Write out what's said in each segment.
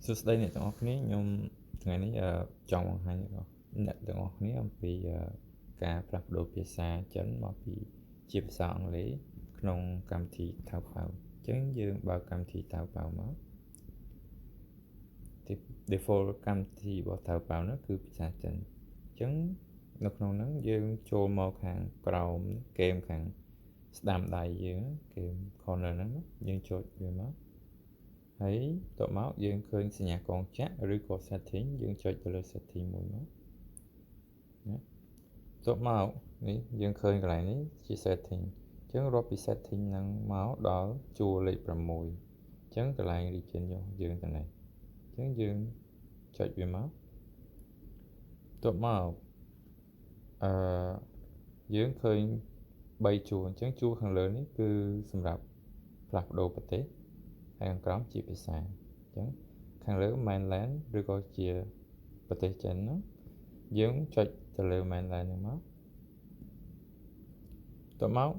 សួស្តីអ្នកទាំងអស់គ្នាខ្ញុំថ្ងៃនេះចង់បង្ហាញអ្នកទាំងអស់គ្នាអំពីការផ្លាស់ប្ដូរភាសាចិនមកពីជាភាសាអង់គ្លេសក្នុងកម្មវិធី Taobao អញ្ចឹងយើងបើកកម្មវិធី Taobao មក default កម្មវិធីរបស់ Taobao នោះគឺភាសាចិនអញ្ចឹងនៅក្នុងហ្នឹងយើងចូលមកខាងក្រោមហ្គេមខាងស្ដាំដៃយើងហ្គេម corner ហ្នឹងយើងចុចវាមកហើយបន្ទាប់មកយើងឃើញសញ្ញាកងចក្រឬក៏ setting យើងចុចទៅលើ setting មួយមកណាបន្ទាប់មកនេះយើងឃើញកន្លែងនេះជា setting អញ្ចឹងរាប់ពី setting ហ្នឹងមកដល់ជួរលេខ6អញ្ចឹងកន្លែង region យើងទៅនេះអញ្ចឹងយើងចុចវាមកបន្ទាប់មកយើងឃើញ3ជួរអញ្ចឹងជួរខាងលើនេះគឺសម្រាប់ផ្លាស់ប្ដូរប្រទេសហើយខាងក្រោមជាភាសាអញ្ចឹងខាងលើ mainland ឬក៏ជាប្រទេសចិនហ្នឹងយើងចុចទៅលើ mainland ហ្នឹងមកតមក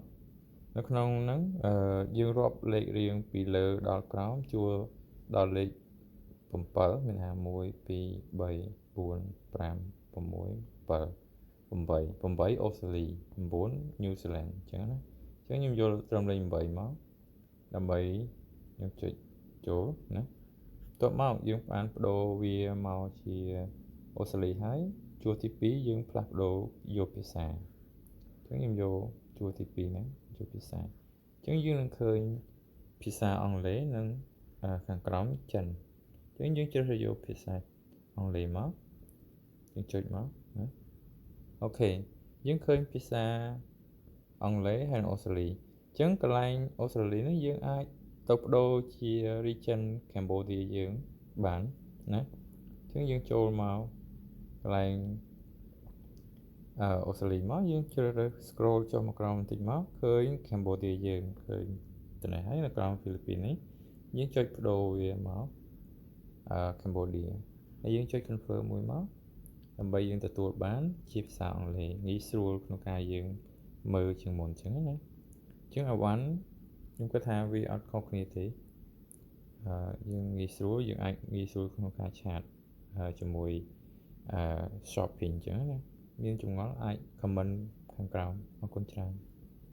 នៅក្នុងហ្នឹងយើងរាប់លេខរៀងពីលើដល់ក្រោមជួរដល់លេខ7មានថា1 2 3 4 5 6 7 8 អូស្ត្រាលី9ញូហ្សេឡង់អញ្ចឹងណាអញ្ចឹងខ្ញុំយកត្រឹមលេខ8មកដើម្បីខ្ញុំចុចចូលណាបន្ទាប់មកយើងបានបដូរវាមកជាអូស្ត្រាលីហើយជួរទី2យើងផ្លាស់ប្ដូរយកភាសាអញ្ចឹងខ្ញុំយកជួរទី2ហ្នឹងយកភាសាអញ្ចឹងយើងនឹងឃើញភាសាអង់គ្លេសនិងខាងក្រោមចិនអញ្ចឹងយើងជ្រើសរើសយកភាសាអង់គ្លេសមកយើងចុចមកណាអូខេយើងឃើញភាសាអង់គ្លេសហើយអូស្ត្រាលីអញ្ចឹងកន្លែងអូស្ត្រាលីនេះយើងអាចទៅបដូរជា region Cambodia យើងបានណាអញ្ចឹងយើងចូលមកកន្លែងអូស្ត្រាលីមកយើងជ្រើសរើស scroll ចុះមកក្រោមបន្តិចមកឃើញ Cambodia យើងឃើញទៅនេះហើយនៅក្រោមហ្វីលីពីននេះយើងចុចបដូរវាមកCambodia ហើយយើងចុច confirm មួយមកដើម្បីយើងទទួលបានជាភាសាអង់គ្លេសងាយស្រួលក្នុងការយើងមើលជាងមុនអញ្ចឹងណាអញ្ចឹងអាវ៉ាន់ខ្ញុំគិតថាវាអត់ខុសគ្នាទេយើងងាយស្រួលយើងអាចងាយស្រួលក្នុងការឆាតជាមួយshopping អញ្ចឹងណាមានចម្ងល់អាច comment ខាងក្រោមអរគុណច្រើន